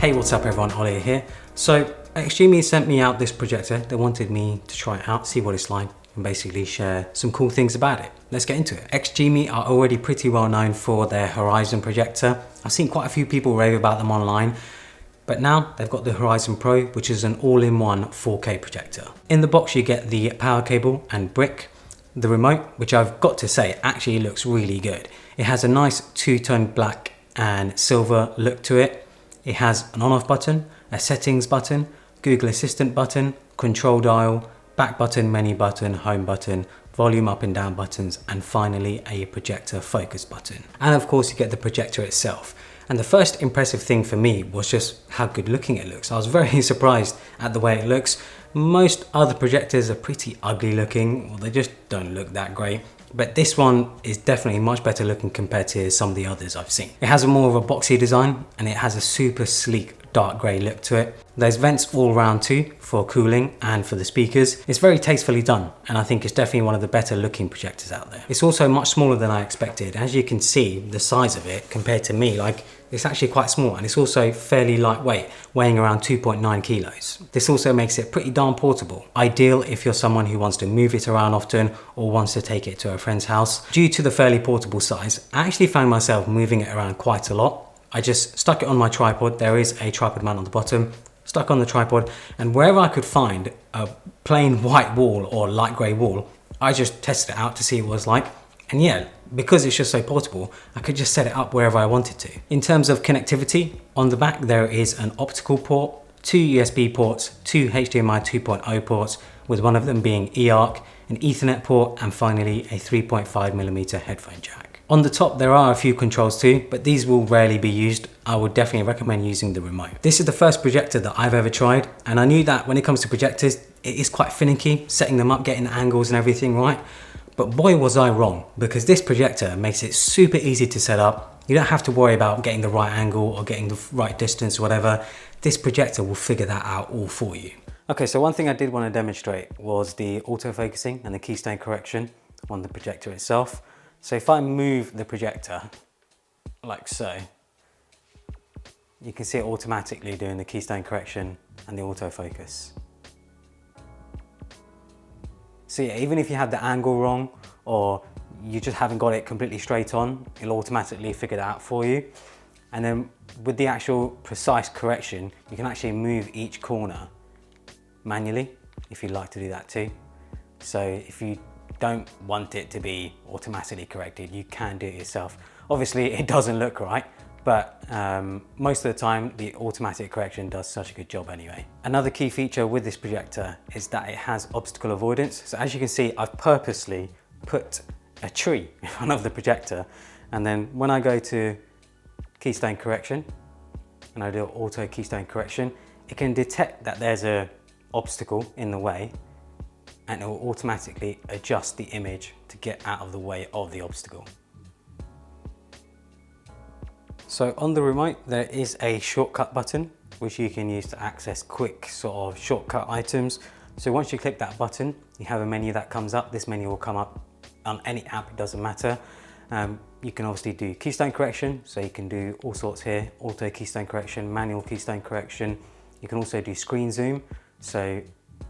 Hey, what's up everyone, Ollie here. So XGIMI sent me out this projector. They wanted me to try it out, see what it's like, and basically share some cool things about it. Let's get into it. XGIMI are already pretty well known for their Horizon projector. I've seen quite a few people rave about them online, but now they've got the Horizon Pro, which is an all-in-one 4K projector. In the box you get the power cable and brick. The remote, which I've got to say actually looks really good. It has a nice two-tone black and silver look to it. It has an on-off button, a settings button, Google Assistant button, control dial, back button, menu button, home button, volume up and down buttons, and finally a projector focus button. And of course you get the projector itself. And the first impressive thing for me was just how good looking it looks. I was very surprised at the way it looks. Most other projectors are pretty ugly looking, or they just don't look that great. But this one is definitely much better looking compared to some of the others I've seen. It has a more of a boxy design and it has a super sleek dark grey look to it. There's vents all around too for cooling and for the speakers. It's very tastefully done and I think it's definitely one of the better looking projectors out there. It's also much smaller than I expected. As you can see, the size of it compared to me, it's actually quite small, and it's also fairly lightweight, weighing around 2.9 kilos. This also makes it pretty darn portable. Ideal if you're someone who wants to move it around often or wants to take it to a friend's house. Due to the fairly portable size, I actually found myself moving it around quite a lot. I just stuck it on my tripod. There is a tripod mount on the bottom, stuck on the tripod, and wherever I could find a plain white wall or light grey wall, I just tested it out to see what it was like. And yeah, because it's just so portable, I could just set it up wherever I wanted to. In terms of connectivity, on the back there is an optical port, 2 USB ports, 2 HDMI 2.0 ports, with one of them being eARC, an Ethernet port, and finally a 3.5mm headphone jack. On the top there are a few controls too, but these will rarely be used. I would definitely recommend using the remote. This is the first projector that I've ever tried, and I knew that when it comes to projectors, it is quite finicky, setting them up, getting the angles and everything right. But boy was I wrong, because this projector makes it super easy to set up. You don't have to worry about getting the right angle or getting the right distance or whatever. This projector will figure that out all for you. Okay, so one thing I did want to demonstrate was the autofocusing and the Keystone Correction on the projector itself. So if I move the projector like so, you can see it automatically doing the Keystone Correction and the autofocus. So yeah, even if you have the angle wrong or you just haven't got it completely straight on, it'll automatically figure that out for you. And then with the actual precise correction, you can actually move each corner manually if you'd like to do that too. So if you don't want it to be automatically corrected, you can do it yourself. Obviously it doesn't look right, but most of the time the automatic correction does such a good job anyway. Another key feature with this projector is that it has obstacle avoidance. So as you can see, I've purposely put a tree in front of the projector, and then when I go to Keystone Correction and I do auto Keystone Correction, it can detect that there's an obstacle in the way and it will automatically adjust the image to get out of the way of the obstacle. So on the remote there is a shortcut button which you can use to access quick sort of shortcut items. So once you click that button, you have a menu that comes up. This menu will come up on any app, it doesn't matter. You can obviously do Keystone Correction, so you can do all sorts here, auto Keystone Correction, manual Keystone Correction. You can also do screen zoom, so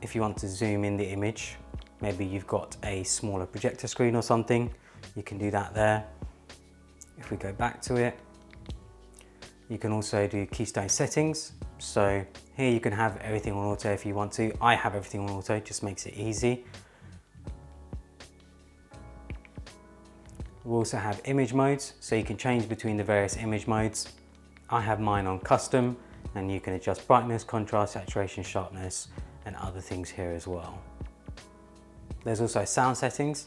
if you want to zoom in the image, maybe you've got a smaller projector screen or something, you can do that there. If we go back to it, you can also do Keystone Settings. So here you can have everything on auto if you want to. I have everything on auto, it just makes it easy. We also have image modes, so you can change between the various image modes. I have mine on custom, and you can adjust brightness, contrast, saturation, sharpness, and other things here as well. There's also sound settings.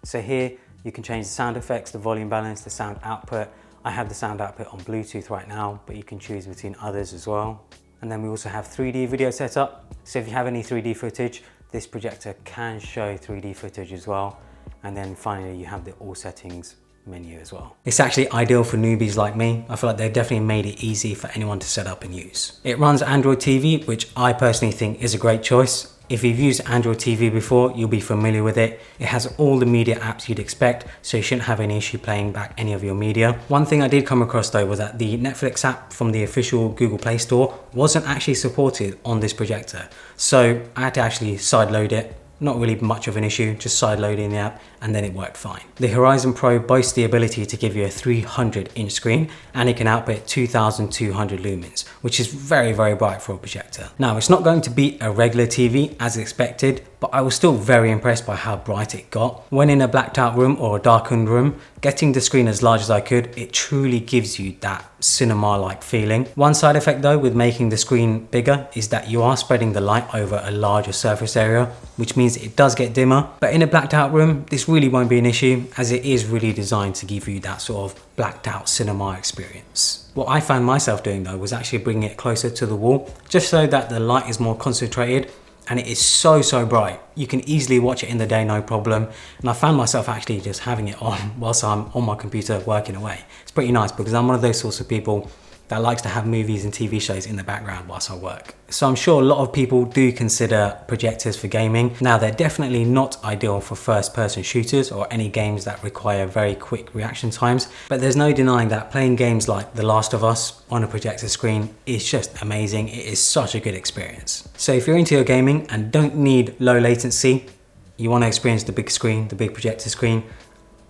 So here you can change the sound effects, the volume balance, the sound output. I have the sound output on Bluetooth right now, but you can choose between others as well. And then we also have 3D video setup. So if you have any 3D footage, this projector can show 3D footage as well. And then finally you have the all settings menu as well. It's actually ideal for newbies like me. I feel like they've definitely made it easy for anyone to set up and use. It runs Android TV, which I personally think is a great choice. If you've used Android TV before, you'll be familiar with it. It has all the media apps you'd expect, so you shouldn't have any issue playing back any of your media. One thing I did come across though was that the Netflix app from the official Google Play Store wasn't actually supported on this projector. So I had to actually sideload it. Not really much of an issue, just sideloading the app, and then it worked fine. The Horizon Pro boasts the ability to give you a 300-inch screen, and it can output 2200 lumens, which is very, very bright for a projector. Now, it's not going to beat a regular TV as expected, but I was still very impressed by how bright it got. When in a blacked out room or a darkened room, getting the screen as large as I could, it truly gives you that cinema-like feeling. One side effect though with making the screen bigger is that you are spreading the light over a larger surface area, which means it does get dimmer. But in a blacked out room, this really won't be an issue, as it is really designed to give you that sort of blacked out cinema experience. What I found myself doing though was actually bringing it closer to the wall, just so that the light is more concentrated, and it is so bright. You can easily watch it in the day, no problem. And I found myself actually just having it on whilst I'm on my computer working away. It's pretty nice because I'm one of those sorts of people that likes to have movies and TV shows in the background whilst I work. So I'm sure a lot of people do consider projectors for gaming. Now, they're definitely not ideal for first-person shooters or any games that require very quick reaction times, but there's no denying that playing games like The Last of Us on a projector screen is just amazing. It is such a good experience. So if you're into your gaming and don't need low latency, you want to experience the big screen, the big projector screen,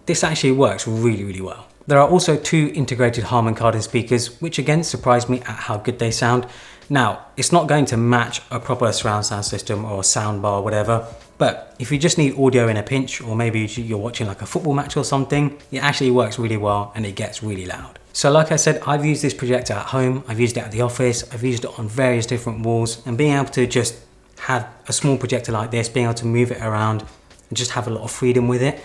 this actually works really well. There are also 2 integrated Harman Kardon speakers, which again surprised me at how good they sound. Now, it's not going to match a proper surround sound system or a sound bar or whatever, but if you just need audio in a pinch, or maybe you're watching like a football match or something, it actually works really well and it gets really loud. So like I said, I've used this projector at home, I've used it at the office, I've used it on various different walls, and being able to just have a small projector like this, being able to move it around and just have a lot of freedom with it,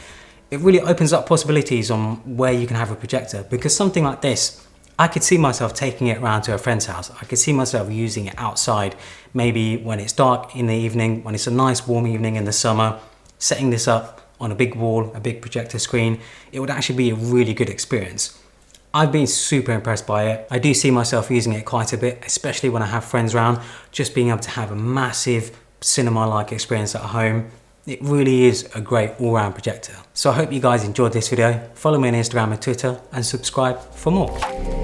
it really opens up possibilities on where you can have a projector, because something like this, I could see myself taking it around to a friend's house. I could see myself using it outside, maybe when it's dark in the evening, when it's a nice warm evening in the summer, setting this up on a big wall, a big projector screen. It would actually be a really good experience. I've been super impressed by it. I do see myself using it quite a bit, especially when I have friends around, just being able to have a massive cinema-like experience at home. It really is a great all-round projector. So I hope you guys enjoyed this video. Follow me on Instagram and Twitter and subscribe for more.